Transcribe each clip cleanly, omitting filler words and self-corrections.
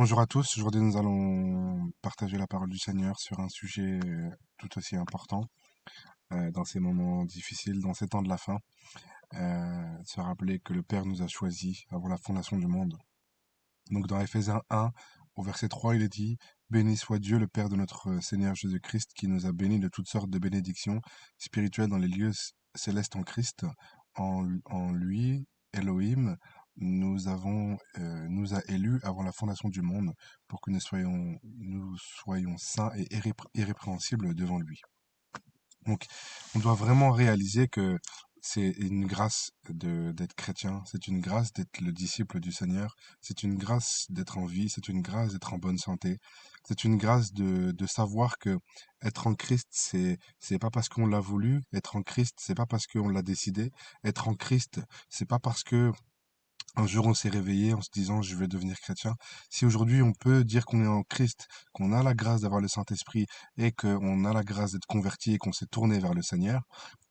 Bonjour à tous, aujourd'hui nous allons partager la parole du Seigneur sur un sujet tout aussi important dans ces moments difficiles, dans ces temps de la fin. Se rappeler que le Père nous a choisis avant la fondation du monde. Donc dans Éphésiens 1, au verset 3, il est dit: Béni soit Dieu, le Père de notre Seigneur Jésus-Christ, qui nous a bénis de toutes sortes de bénédictions spirituelles dans les lieux célestes en Christ. En lui, Elohim, nous a élus avant la fondation du monde pour que nous soyons saints et irrépréhensibles devant lui. Donc, on doit vraiment réaliser que c'est une grâce d'être chrétien, c'est une grâce d'être le disciple du Seigneur, c'est une grâce d'être en vie, c'est une grâce d'être en bonne santé, c'est une grâce de savoir que être en Christ, c'est pas parce qu'on l'a voulu, être en Christ, c'est pas parce qu'on l'a décidé, être en Christ, c'est pas parce que un jour, on s'est réveillé en se disant, je vais devenir chrétien. Si aujourd'hui, on peut dire qu'on est en Christ, qu'on a la grâce d'avoir le Saint-Esprit et qu'on a la grâce d'être converti et qu'on s'est tourné vers le Seigneur,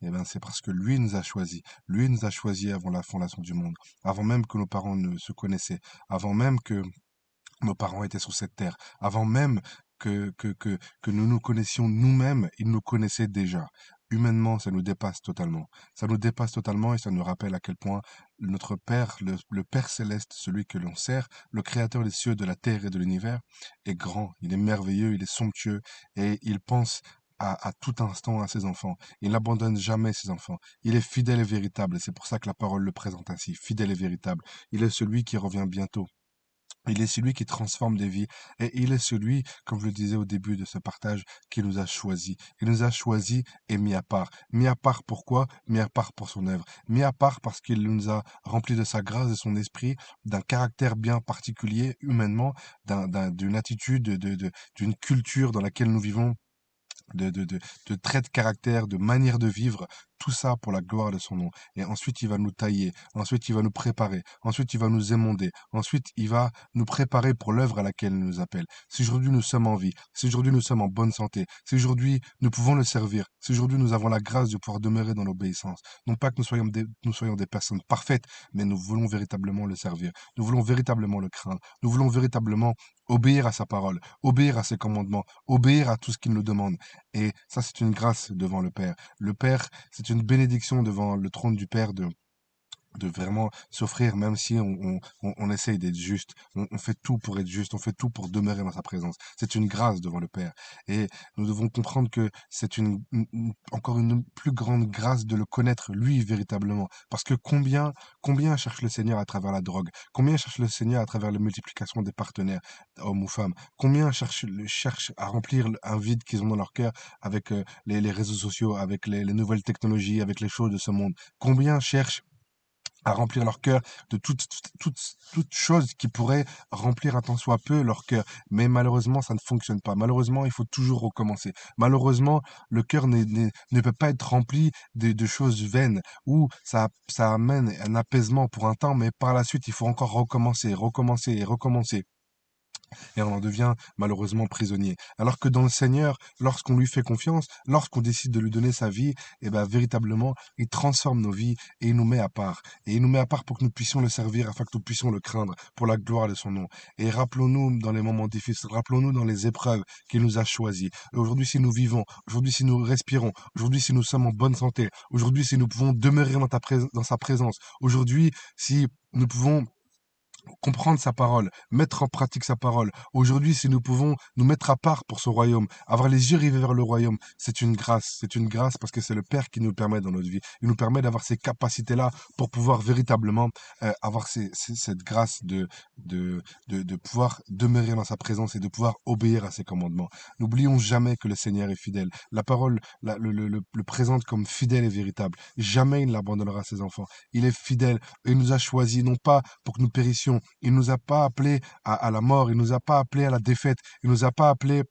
eh ben, c'est parce que lui nous a choisis. Lui nous a choisis avant la fondation du monde, avant même que nos parents ne se connaissaient, avant même que nos parents étaient sur cette terre. Avant même que nous nous connaissions nous-mêmes, ils nous connaissaient déjà. Humainement, ça nous dépasse totalement. Ça nous dépasse totalement et ça nous rappelle à quel point notre Père, le Père céleste, celui que l'on sert, le Créateur des cieux, de la terre et de l'univers, est grand, il est merveilleux, il est somptueux et il pense à tout instant à ses enfants. Il n'abandonne jamais ses enfants. Il est fidèle et véritable et c'est pour ça que la parole le présente ainsi, fidèle et véritable. Il est celui qui revient bientôt. Il est celui qui transforme des vies et il est celui, comme je le disais au début de ce partage, qui nous a choisis. Il nous a choisis et mis à part. Mis à part pourquoi? Mis à part pour son œuvre. Mis à part parce qu'il nous a remplis de sa grâce, de son esprit, d'un caractère bien particulier humainement, d'une attitude, d'une culture dans laquelle nous vivons de, de, de, de traits de caractère, de manière de vivre, tout ça pour la gloire de son nom. Et ensuite, il va nous tailler, ensuite, il va nous préparer, ensuite, il va nous émonder, ensuite, il va nous préparer pour l'œuvre à laquelle il nous appelle. Si aujourd'hui nous sommes en vie, si aujourd'hui nous sommes en bonne santé, si aujourd'hui nous pouvons le servir, si aujourd'hui nous avons la grâce de pouvoir demeurer dans l'obéissance, non pas que nous soyons des personnes parfaites, mais nous voulons véritablement le servir, nous voulons véritablement le craindre, nous voulons véritablement obéir à sa parole, obéir à ses commandements, obéir à tout ce qu'il nous demande. Et ça, c'est une grâce devant le Père. Le Père, c'est une bénédiction devant le trône du Père de vraiment s'offrir, même si on essaye d'être juste. On fait tout pour être juste, on fait tout pour demeurer dans sa présence. C'est une grâce devant le Père. Et nous devons comprendre que c'est encore une plus grande grâce de le connaître, lui, véritablement. Parce que combien cherche le Seigneur à travers la drogue? Combien cherche le Seigneur à travers la multiplication des partenaires, hommes ou femmes? Combien cherchent à remplir un vide qu'ils ont dans leur cœur avec les réseaux sociaux, avec les nouvelles technologies, avec les choses de ce monde? Combien cherchent à remplir leur cœur de toute chose qui pourrait remplir un tant soit peu leur cœur. Mais malheureusement, ça ne fonctionne pas. Malheureusement, il faut toujours recommencer. Malheureusement, le cœur ne peut pas être rempli de choses vaines ou ça amène un apaisement pour un temps, mais par la suite, il faut encore recommencer, recommencer et recommencer et on en devient malheureusement prisonnier. Alors que dans le Seigneur, lorsqu'on lui fait confiance, lorsqu'on décide de lui donner sa vie, eh ben véritablement, il transforme nos vies et il nous met à part. Et il nous met à part pour que nous puissions le servir, afin que nous puissions le craindre pour la gloire de son nom. Et rappelons-nous dans les moments difficiles, rappelons-nous dans les épreuves qu'il nous a choisis. Et aujourd'hui, si nous vivons, aujourd'hui, si nous respirons, aujourd'hui, si nous sommes en bonne santé, aujourd'hui, si nous pouvons demeurer dans sa présence, aujourd'hui, si nous pouvons comprendre sa parole, mettre en pratique sa parole. Aujourd'hui, si nous pouvons nous mettre à part pour ce royaume, avoir les yeux rivés vers le royaume, c'est une grâce parce que c'est le Père qui nous le permet dans notre vie. Il nous permet d'avoir ces capacités-là pour pouvoir véritablement avoir cette grâce de pouvoir demeurer dans sa présence et de pouvoir obéir à ses commandements. N'oublions jamais que le Seigneur est fidèle. La parole le présente comme fidèle et véritable. Jamais il n'abandonnera ses enfants. Il est fidèle et il nous a choisis non pas pour que nous périssions. Il nous a pas appelés à la mort. Il nous a pas appelés à la défaite. Il nous a pas appelés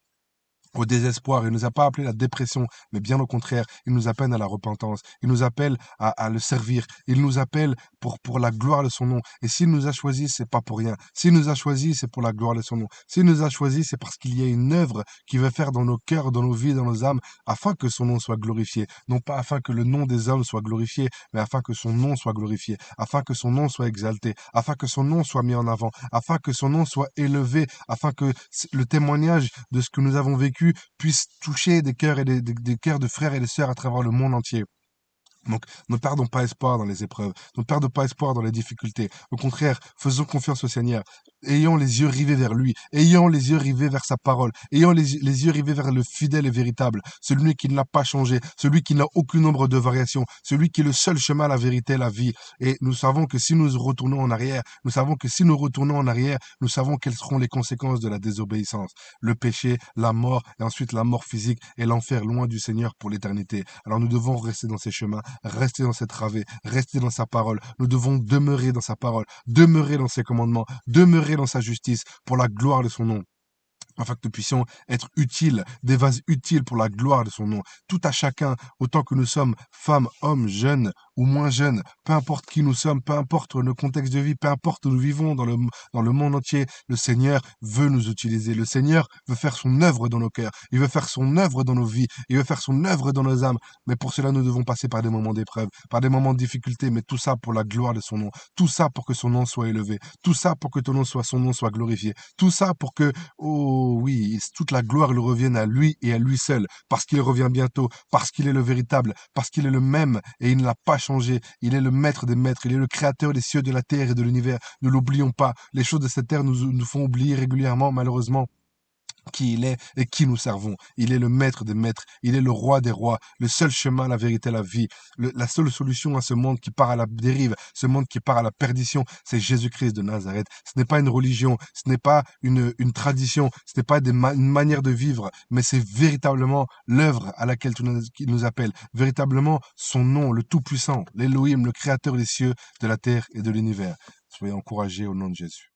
au désespoir. Il nous a pas appelé à la dépression, mais bien au contraire, il nous appelle à la repentance. Il nous appelle à le servir. Il nous appelle pour la gloire de son nom. Et s'il nous a choisis, c'est pas pour rien. S'il nous a choisis, c'est pour la gloire de son nom. S'il nous a choisis, c'est parce qu'il y a une œuvre qu'il veut faire dans nos cœurs, dans nos vies, dans nos âmes, afin que son nom soit glorifié. Non pas afin que le nom des hommes soit glorifié, mais afin que son nom soit glorifié, afin que son nom soit exalté, afin que son nom soit mis en avant, afin que son nom soit élevé, afin que le témoignage de ce que nous avons vécu puisse toucher des cœurs et des cœurs de frères et de sœurs à travers le monde entier. Donc, ne perdons pas espoir dans les épreuves, ne perdons pas espoir dans les difficultés. Au contraire, faisons confiance au Seigneur. Ayons les yeux rivés vers lui, ayons les yeux rivés vers sa parole, ayons les yeux rivés vers le fidèle et véritable, celui qui n'a pas changé, celui qui n'a aucune ombre de variation, celui qui est le seul chemin, la vérité, la vie. Et nous savons que si nous retournons en arrière, nous savons que si nous retournons en arrière, nous savons quelles seront les conséquences de la désobéissance. Le péché, la mort, et ensuite la mort physique et l'enfer loin du Seigneur pour l'éternité. Alors nous devons rester dans ces chemins, rester dans cette travée, rester dans sa parole. Nous devons demeurer dans sa parole, demeurer dans ses commandements, demeurer dans sa justice pour la gloire de son nom, afin que nous puissions être utiles, des vases utiles pour la gloire de son nom. Tout à chacun, autant que nous sommes femmes, hommes, jeunes ou moins jeunes, peu importe qui nous sommes, peu importe le contexte de vie, peu importe où nous vivons dans le monde entier, le Seigneur veut nous utiliser. Le Seigneur veut faire son œuvre dans nos cœurs. Il veut faire son œuvre dans nos vies. Il veut faire son œuvre dans nos âmes. Mais pour cela, nous devons passer par des moments d'épreuve, par des moments de difficulté, mais tout ça pour la gloire de son nom. Tout ça pour que son nom soit élevé. Tout ça pour que son nom soit glorifié. Tout ça pour que oh oui, toute la gloire lui revienne à lui et à lui seul, parce qu'il revient bientôt, parce qu'il est le véritable, parce qu'il est le même et il ne l'a pas changé. Il est le maître des maîtres, il est le créateur des cieux, de la terre et de l'univers. Ne l'oublions pas. Les choses de cette terre nous font oublier régulièrement, malheureusement, qui il est et qui nous servons. Il est le maître des maîtres, il est le roi des rois, le seul chemin, la vérité, la vie. La seule solution à ce monde qui part à la dérive, ce monde qui part à la perdition, c'est Jésus-Christ de Nazareth. Ce n'est pas une religion, ce n'est pas une tradition, ce n'est pas une manière de vivre, mais c'est véritablement l'œuvre à laquelle il nous appelle, véritablement son nom, le Tout-Puissant, l'Élohim, le Créateur des cieux, de la terre et de l'univers. Soyez encouragés au nom de Jésus.